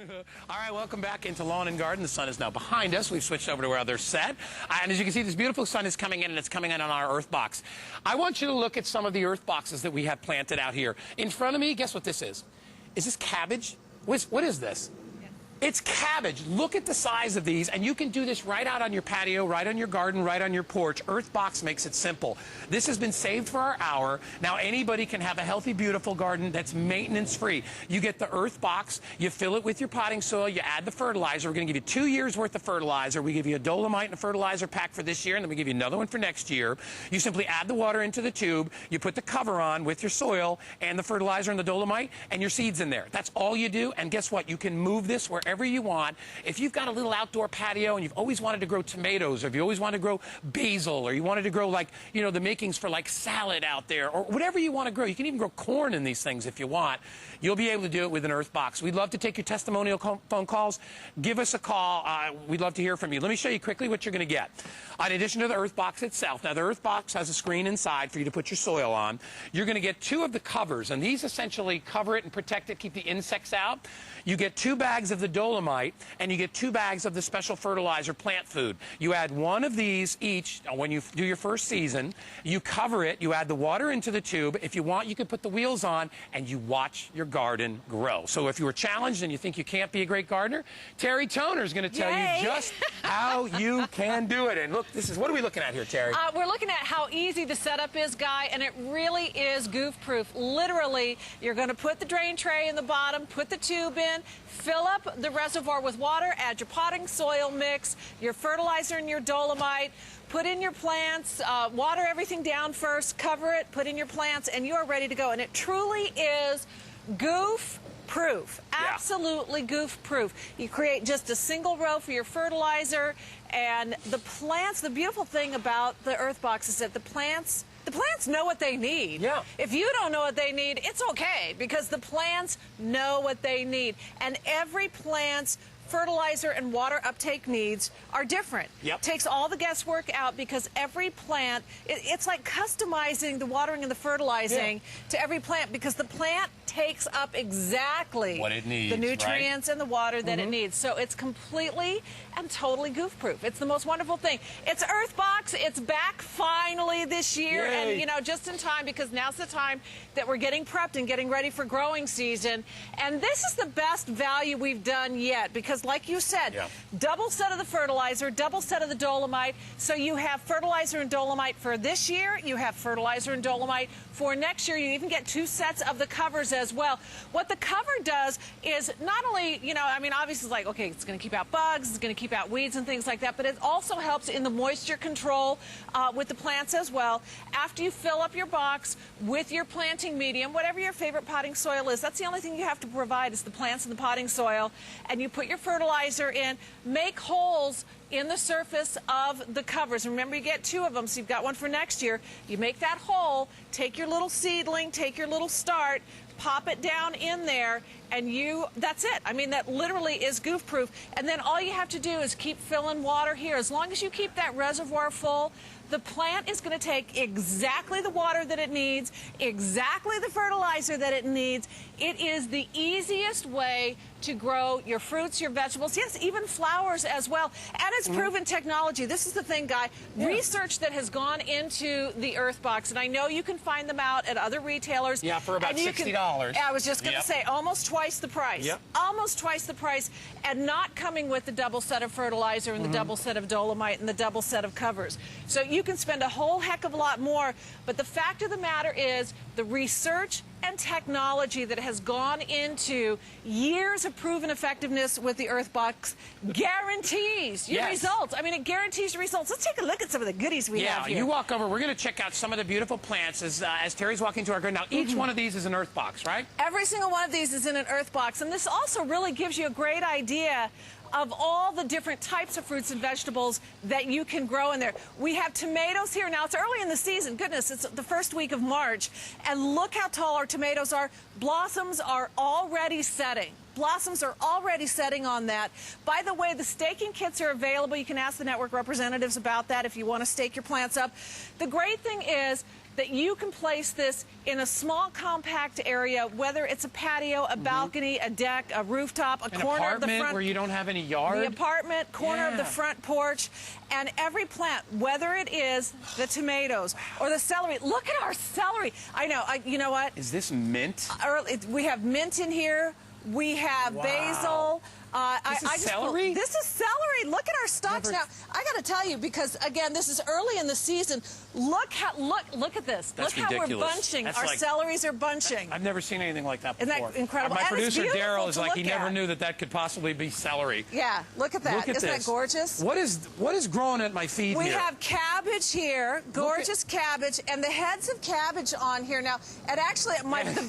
All right, welcome back into Lawn and Garden. The sun is now behind us. We've switched over to our other set. And as you can see, this beautiful sun is coming in, and it's coming in on our earth box. I want you to look at some of the earth boxes that we have planted out here. In front of me, guess what this is? Is this cabbage? What is this? It's cabbage. Look at the size of these, and you can do this right out on your patio, right on your garden, right on your porch. EarthBox makes it simple. This has been saved for our hour. Now anybody can have a healthy, beautiful garden that's maintenance-free. You get the EarthBox, you fill it with your potting soil, you add the fertilizer. We're going to give you 2 years worth of fertilizer. We give you a dolomite and a fertilizer pack for this year, and then we give you another one for next year. You simply add the water into the tube, you put the cover on with your soil and the fertilizer and the dolomite, and your seeds in there. That's all you do, and guess what? You can move this wherever you want. If you've got a little outdoor patio and you've always wanted to grow tomatoes, or if you always wanted to grow basil, or you wanted to grow, like, you know, the makings for like salad out there, or whatever you want to grow. You can even grow corn in these things if you want. You'll be able to do it with an EarthBox. We'd love to take your testimonial phone calls. Give us a call. We'd love to hear from you. Let me show you quickly what you're going to get. In addition to the EarthBox itself, now the EarthBox has a screen inside for you to put your soil on. You're going to get 2 of the covers, and these essentially cover it and protect it, keep the insects out. You get 2 bags of the dolomite, and you get 2 bags of the special fertilizer plant food. You add 1 of these each when you do your first season. You cover it. You add the water into the tube. If you want, you can put the wheels on, and you watch your garden grow. So if you were challenged and you think you can't be a great gardener, Terry Toner is going to tell you just how you can do it. And look, what are we looking at here, Terry? We're looking at how easy the setup is, Guy, and it really is goof-proof. Literally, you're going to put the drain tray in the bottom, put the tube in, fill up the reservoir with water, add your potting soil mix, your fertilizer and your dolomite, put in your plants, water everything down first, cover it, put in your plants, and you are ready to go. And it truly is goof-proof. Absolutely goof-proof. You create just a single row for your fertilizer, and the plants, the beautiful thing about the EarthBox is that the plants know what they need. Yeah. If you don't know what they need, it's okay, because the plants know what they need. And every plant's fertilizer and water uptake needs are different. Yep. Takes all the guesswork out, because every plant, it's like customizing the watering and the fertilizing to every plant, because the plant takes up exactly what it needs, the nutrients and the water that it needs. So it's completely and totally goof-proof. It's the most wonderful thing. It's EarthBox. It's back finally this year. Yay. And, you know, just in time, because now's the time that we're getting prepped and getting ready for growing season. And this is the best value we've done yet, because like you said, double set of the fertilizer, double set of the dolomite. So you have fertilizer and dolomite for this year. You have fertilizer and dolomite for next year. You even get 2 sets of the covers as well. What the cover does is not only, you know, I mean, obviously it's like, okay, it's going to keep out bugs, it's going to keep out weeds and things like that, but it also helps in the moisture control with the plants as well. After you fill up your box with your planting medium, whatever your favorite potting soil is, that's the only thing you have to provide is the plants and the potting soil, and you put your fertilizer in, make holes in the surface of the covers. Remember, you get 2 of them, so you've got one for next year. You make that hole, take your little seedling, take your little start, pop it down in there, and that's it. I mean, that literally is goof-proof. And then all you have to do is keep filling water here. As long as you keep that reservoir full, the plant is going to take exactly the water that it needs, exactly the fertilizer that it needs. It is the easiest way to grow your fruits, your vegetables, yes, even flowers as well. And it's proven technology. This is the thing, Guy. Research that has gone into the EarthBox, and I know you can find them out at other retailers. Yeah, for about $60. I was just going to say, almost twice the price. Almost twice the price, and not coming with the double set of fertilizer and the double set of dolomite and the double set of covers. So you can spend a whole heck of a lot more, but the fact of the matter is the research and technology that has gone into years of proven effectiveness with the EarthBox guarantees your results. I mean, it guarantees your results. Let's take a look at some of the goodies we have here. You walk over. We're going to check out some of the beautiful plants as Terry's walking to our garden. Now, each one of these is an EarthBox, right? Every single one of these is in an EarthBox, and this also really gives you a great idea of all the different types of fruits and vegetables that you can grow in there. We have tomatoes here. Now, it's early in the season. Goodness, it's the first week of March. And look how tall our tomatoes are. Blossoms are already setting. Blossoms are already setting on that. By the way, the staking kits are available. You can ask the network representatives about that if you want to stake your plants up. The great thing is that you can place this in a small, compact area, whether it's a patio, a balcony, a deck, a rooftop, a corner of the front. Where you don't have any yard? The apartment, corner of the front porch, and every plant, whether it is the tomatoes or the celery. Look at our celery. I know. You know what? Is this mint? We have mint in here. We have basil. This is celery? This is celery. Look at our stalks now. I got to tell you, because again, this is early in the season. Look at this. That's look ridiculous. How we're bunching. That's our like, celeries are bunching. I've never seen anything like that before. Isn't that incredible? My And producer Daryl is like, he never at. knew that could possibly be celery. Yeah, look at that. Look at Isn't this. that gorgeous? What is growing at my feet We here? have cabbage here, gorgeous cabbage, and the heads of cabbage on here now. And actually,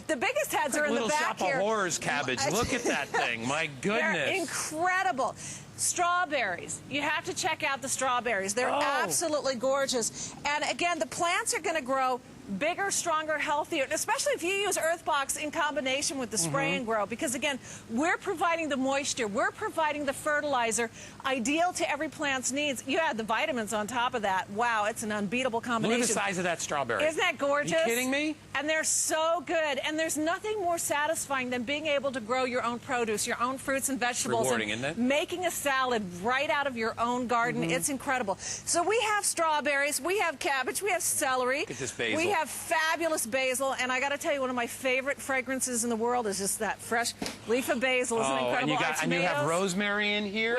the biggest heads are in the back Little Shop here. of Horrors cabbage. Look at that thing. My goodness. They're incredible. Strawberries. You have to check out the strawberries. They're absolutely gorgeous. And again, the plants are going to grow bigger, stronger, healthier, especially if you use EarthBox in combination with the spray and grow, because again, we're providing the moisture, we're providing the fertilizer, ideal to every plant's needs. You add the vitamins on top of that. Wow, it's an unbeatable combination. Look at the size of that strawberry. Isn't that gorgeous? Are you kidding me? And they're so good. And there's nothing more satisfying than being able to grow your own produce, your own fruits and vegetables. Rewarding, isn't it? Making a salad right out of your own garden. It's incredible. So we have strawberries, we have cabbage, we have celery. Look at this basil. We have fabulous basil, and I got to tell you, one of my favorite fragrances in the world is just that fresh leaf of basil. Isn't it incredible? And you have rosemary in here?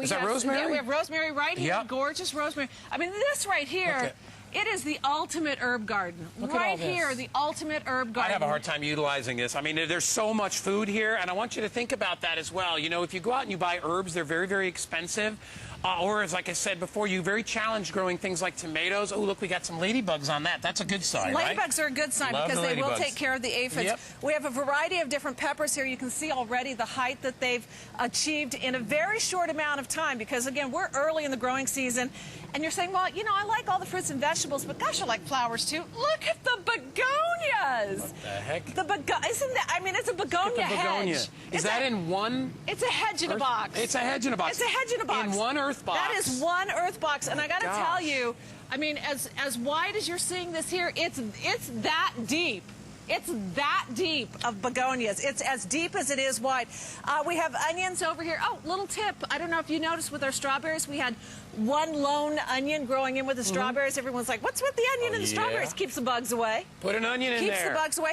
Is that rosemary? Yeah, we have rosemary right here. Yep. Gorgeous rosemary. I mean, this right here, it is the ultimate herb garden. Right here, the ultimate herb garden. I have a hard time utilizing this. I mean, there's so much food here, and I want you to think about that as well. You know, if you go out and you buy herbs, they're very, very expensive. Or, as like I said before, you're very challenged growing things like tomatoes. Oh, look, we got some ladybugs on that. That's a good sign, right? Ladybugs are a good sign because they will take care of the aphids. Yep. We have a variety of different peppers here. You can see already the height that they've achieved in a very short amount of time because, again, we're early in the growing season. And you're saying, well, you know, I like all the fruits and vegetables, but gosh, I like flowers too. Look at the begonias. What the heck? Isn't that, I mean, it's a begonia hedge. Is that in one? It's a hedge in a box. It's a hedge in a box. It's a hedge in a box. In one earth box. That is one earth box. And I got to tell you, I mean, as wide as you're seeing this here, it's that deep. It's that deep of begonias. It's as deep as it is wide. We have onions over here. Oh, little tip. I don't know if you noticed with our strawberries, we had one lone onion growing in with the strawberries. Everyone's like, what's with the onion and the strawberries? Keeps the bugs away. Put an onion in there. Keeps the bugs away.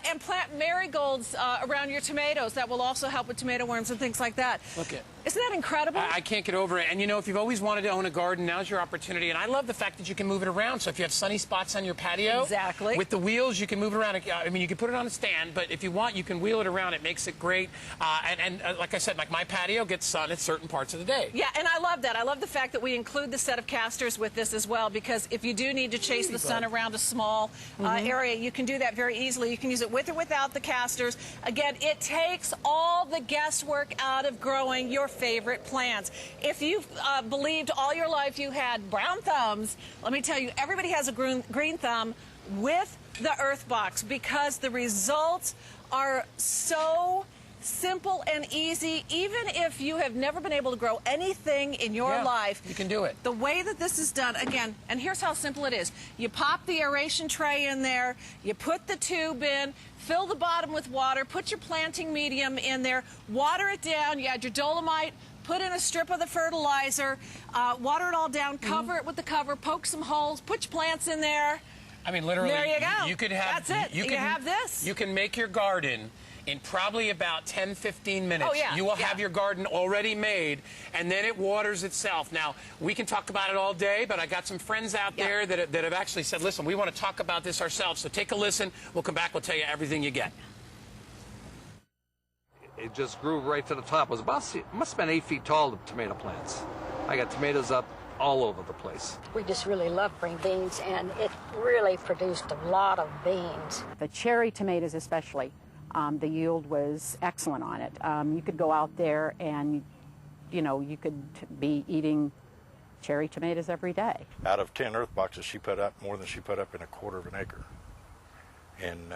And plant marigolds around your tomatoes. That will also help with tomato worms and things like that. Look at. Isn't that incredible? I can't get over it. And, you know, if you've always wanted to own a garden, now's your opportunity. And I love the fact that you can move it around. So if you have sunny spots on your patio, with the wheels, you can move it around. I mean, you can put it on a stand, but if you want, you can wheel it around. It makes it great. And like I said, like my patio gets sun at certain parts of the day. Yeah, and I love that. I love the fact that we include the set of casters with this as well, because if you do need to chase the sun around a small area, you can do that very easily. You can use it with or without the casters. Again, it takes all the guesswork out of growing your favorite plants. If you've believed all your life you had brown thumbs, let me tell you, everybody has a green thumb with the EarthBox because the results are so simple and easy. Even if you have never been able to grow anything in your life, you can do it. The way that this is done, again, and here's how simple it is. You pop the aeration tray in there, you put the tube in, fill the bottom with water, put your planting medium in there, water it down, you add your dolomite, put in a strip of the fertilizer, water it all down, cover it with the cover, poke some holes, put your plants in there. I mean, literally, there you go. You could have. That's it. You have this. You can make your garden in probably about 10, 15 minutes. Oh, yeah. You will have your garden already made, and then it waters itself. Now, we can talk about it all day, but I got some friends out there that have actually said, listen, we want to talk about this ourselves. So take a listen. We'll come back. We'll tell you everything you get. It just grew right to the top. It must have been 8 feet tall, the tomato plants. I got tomatoes up all over the place. We just really love green beans, and it really produced a lot of beans. The cherry tomatoes especially, the yield was excellent on it. You could go out there and, you know, you could be eating cherry tomatoes every day. Out of 10 earth boxes, she put up more than she put up in a quarter of an acre. And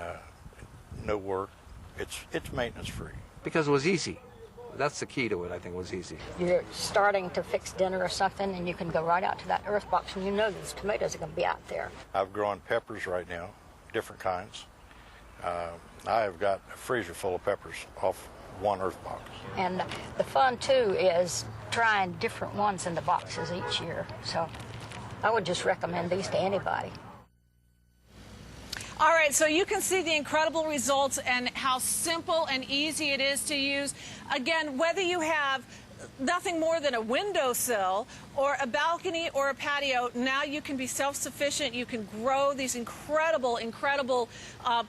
no work. It's maintenance free. Because it was easy. That's the key to it. I think was easy. You're starting to fix dinner or something, and you can go right out to that EarthBox, and you know those tomatoes are going to be out there. I've grown peppers right now, different kinds. I have got a freezer full of peppers off one EarthBox. And the fun, too, is trying different ones in the boxes each year. So I would just recommend these to anybody. All right, so you can see the incredible results and how simple and easy it is to use. Again, whether you have nothing more than a windowsill or a balcony or a patio, now you can be self-sufficient. You can grow these incredible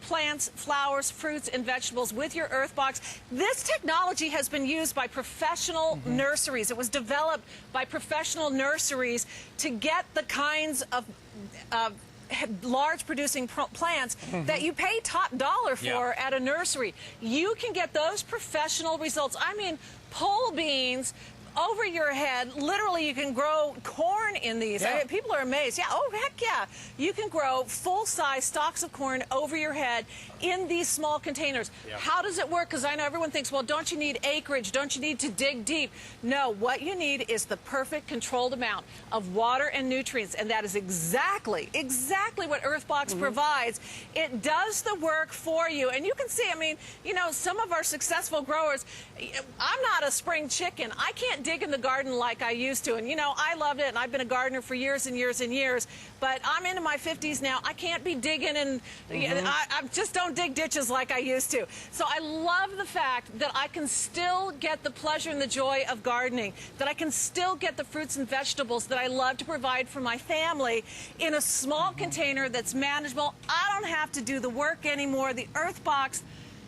plants, flowers, fruits, and vegetables with your EarthBox. This technology has been used by professional nurseries. It was developed by professional nurseries to get the kinds of large producing plants that you pay top dollar for at a nursery. You can get those professional results. I mean, pole beans over your head. Literally, you can grow corn in these. I mean, people are amazed. Yeah, oh, heck yeah. You can grow full-size stalks of corn over your head in these small containers. How does it work? Because I know everyone thinks, well, don't you need acreage? Don't you need to dig deep? No, what you need is the perfect controlled amount of water and nutrients, and that is exactly what EarthBox provides. It does the work for you, and you can see, I mean, you know, some of our successful growers, I'm not a spring chicken. I can't dig in the garden like I used to, and you know, I loved it, and I've been a gardener for years and years and years, but I'm into my 50s now. I can't be digging, and I just don't dig ditches like I used to. So I love the fact that I can still get the pleasure and the joy of gardening, that I can still get the fruits and vegetables that I love to provide for my family in a small container that's manageable. I don't have to do the work anymore. The EarthBox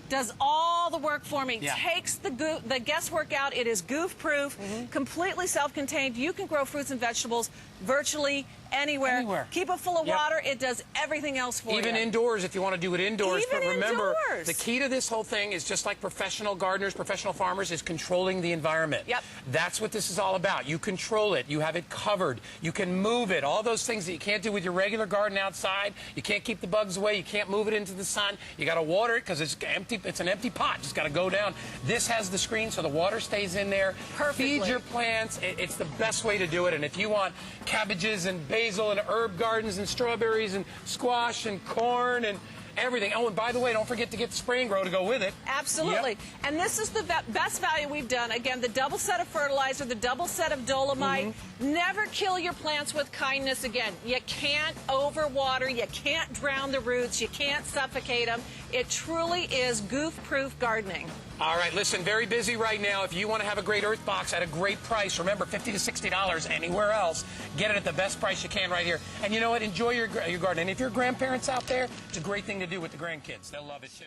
does all the work for me, takes the guesswork out. It is goof-proof, completely self-contained. You can grow fruits and vegetables virtually anywhere. Keep it full of water. It does everything else for you. Even indoors, if you want to do it indoors. Even but remember, indoors. the key to this whole thing is just like professional gardeners, professional farmers, is controlling the environment. That's what this is all about. You control it. You have it covered. You can move it. All those things that you can't do with your regular garden outside. You can't keep the bugs away. You can't move it into the sun. You got to water it because it's empty. It's an empty pot. Just got to go down. This has the screen so the water stays in there. Perfectly. Feed your plants. It's the best way to do it. And if you want cabbages and basil and herb gardens and strawberries and squash and corn and everything. Oh, and by the way, don't forget to get the spray and grow to go with it. Absolutely. And this is the best value we've done. Again, the double set of fertilizer, the double set of dolomite. Never kill your plants with kindness again. You can't overwater. You can't drown the roots. You can't suffocate them. It truly is goof-proof gardening. All right, listen, very busy right now. If you want to have a great EarthBox at a great price, remember, $50 to $60 anywhere else. Get it at the best price you can right here. And you know what? Enjoy your garden. And if you're grandparents out there, it's a great thing to do with the grandkids. They'll love it, too.